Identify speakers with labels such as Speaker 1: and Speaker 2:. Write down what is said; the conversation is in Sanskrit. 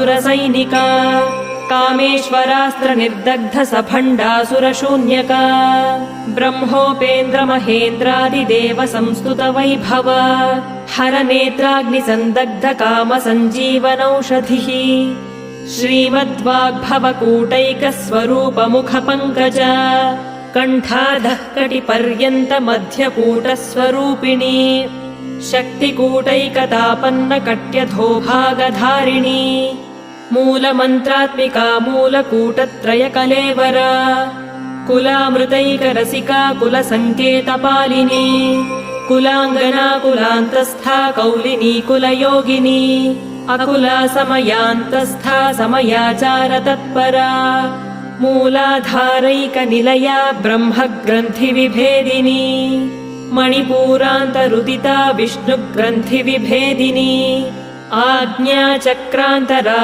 Speaker 1: सुरसैनिका कामेश्वरास्त्र निर्दग्ध सभण्डासुरशून्यका ब्रह्मोपेन्द्र महेन्द्रादिदेव संस्तुत वैभव हरनेत्राग्निसन्दग्ध काम सञ्जीवनौषधिः श्रीमद्वाग्भवकूटैकस्वरूप मुखपङ्कज कण्ठाधः कटिपर्यन्त मध्यकूटस्वरूपिणी शक्तिकूटैकतापन्न कट्यधोभागधारिणी मूलमन्त्रात्मिका मूलकूटत्रयकलेवरा कुलामृतैकरसिका कुलसङ्केतपालिनी कुलाङ्गना कुलान्तस्था कौलिनी कुलयोगिनी अकुला समयान्तस्था समयाचार तत्परा मूलाधारैकनिलया ब्रह्मग्रन्थिविभेदिनी मणिपूरान्तरुदिता विष्णुग्रन्थिविभेदिनी आज्ञाचक्रान्तरा